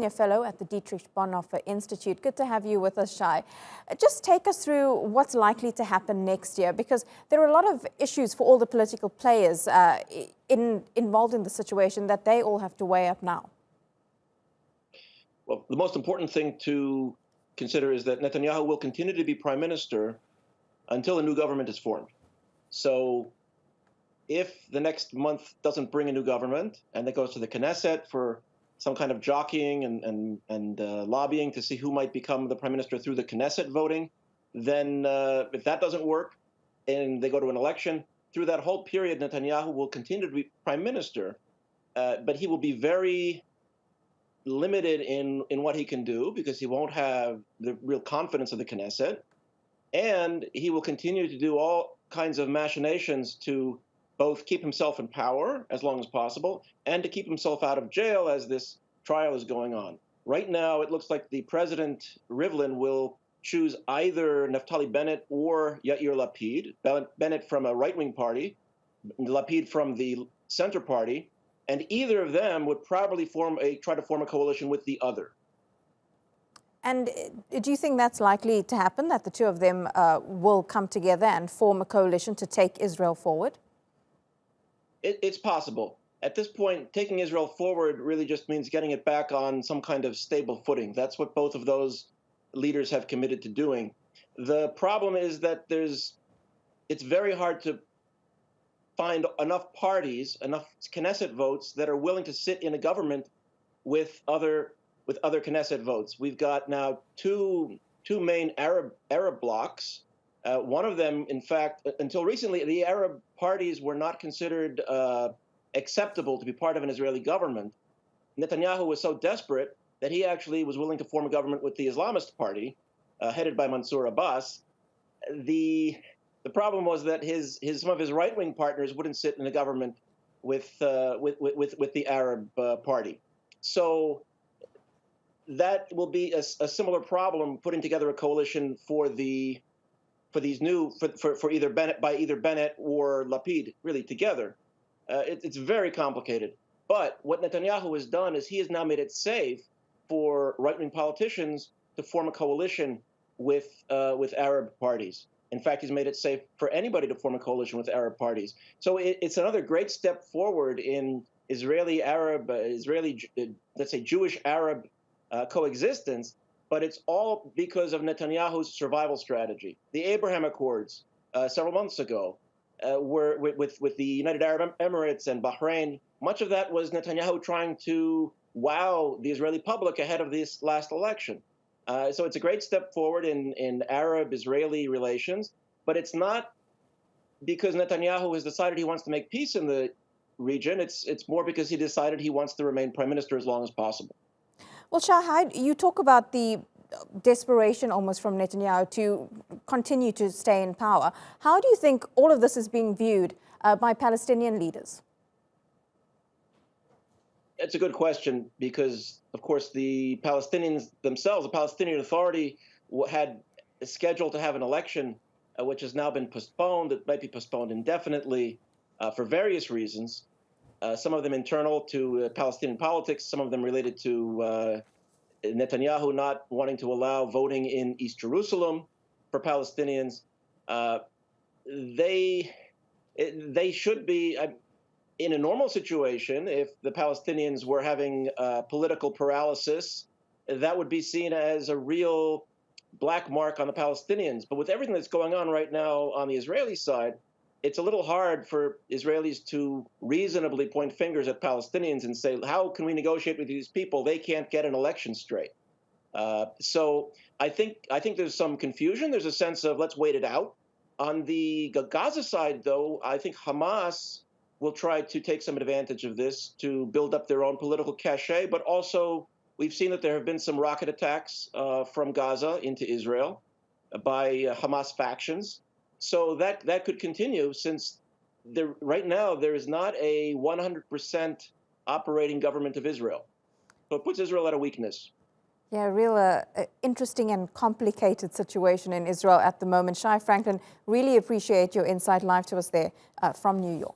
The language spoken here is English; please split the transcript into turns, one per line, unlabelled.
Senior Fellow at the Dietrich Bonhoeffer Institute. Good to have you with us, Shai. Just take us through what's likely to happen next year, because there are a lot of issues for all the political players involved in the situation that they all have to weigh up now.
Well, the most important thing to consider is that Netanyahu will continue to be prime minister until a new government is formed. So if the next month doesn't bring a new government and it goes to the Knesset for some kind of jockeying and lobbying to see who might become the prime minister through the Knesset voting, then if that doesn't work and they go to an election, through that whole period, Netanyahu will continue to be prime minister, but he will be very limited in what he can do because he won't have the real confidence of the Knesset, and he will continue to do all kinds of machinations to both keep himself in power as long as possible and to keep himself out of jail as this trial is going on. Right now, it looks like the President Rivlin will choose either Naftali Bennett or Yair Lapid, Bennett from a right-wing party, Lapid from the center party, and either of them would probably try to form a coalition with the other.
And do you think that's likely to happen, that the two of them will come together and form a coalition to take Israel forward?
It's possible. At this point, taking Israel forward really just means getting it back on some kind of stable footing. That's what both of those leaders have committed to doing. The problem is that it's very hard to find enough parties, enough Knesset votes that are willing to sit in a government with other Knesset votes. We've got now two main Arab blocs. One of them, in fact, until recently, the Arab parties were not considered acceptable to be part of an Israeli government. Netanyahu was so desperate that he actually was willing to form a government with the Islamist party, headed by Mansour Abbas. The problem was that some of his right-wing partners wouldn't sit in a government with the Arab party. So that will be a similar problem, putting together a coalition for either Bennett or Lapid, really together. It's very complicated. But what Netanyahu has done is he has now made it safe for right-wing politicians to form a coalition with Arab parties. In fact, he's made it safe for anybody to form a coalition with Arab parties. So it's another great step forward in Israeli-Arab, let's say Jewish-Arab coexistence, but it's all because of Netanyahu's survival strategy. The Abraham Accords several months ago were with the United Arab Emirates and Bahrain. Much of that was Netanyahu trying to wow the Israeli public ahead of this last election. So it's a great step forward in Arab-Israeli relations, but it's not because Netanyahu has decided he wants to make peace in the region. It's more because he decided he wants to remain prime minister as long as possible.
Well, Shai, you talk about the desperation almost from Netanyahu to continue to stay in power. How do you think all of this is being viewed by Palestinian leaders?
It's a good question because, of course, the Palestinians themselves, the Palestinian Authority, had scheduled to have an election, which has now been postponed. It might be postponed indefinitely for various reasons. Some of them internal to Palestinian politics, some of them related to Netanyahu not wanting to allow voting in East Jerusalem for Palestinians. They should be, in a normal situation, if the Palestinians were having political paralysis, that would be seen as a real black mark on the Palestinians. But with everything that's going on right now on the Israeli side, it's a little hard for Israelis to reasonably point fingers at Palestinians and say, how can we negotiate with these people? They can't get an election straight. So I think there's some confusion. There's a sense of let's wait it out. On the Gaza side, though, I think Hamas will try to take some advantage of this to build up their own political cachet. But also, we've seen that there have been some rocket attacks from Gaza into Israel by Hamas factions. So that could continue since right now there is not a 100% operating government of Israel. So it puts Israel at a weakness.
Yeah, a real interesting and complicated situation in Israel at the moment. Shai Franklin, really appreciate your insight live to us there from New York.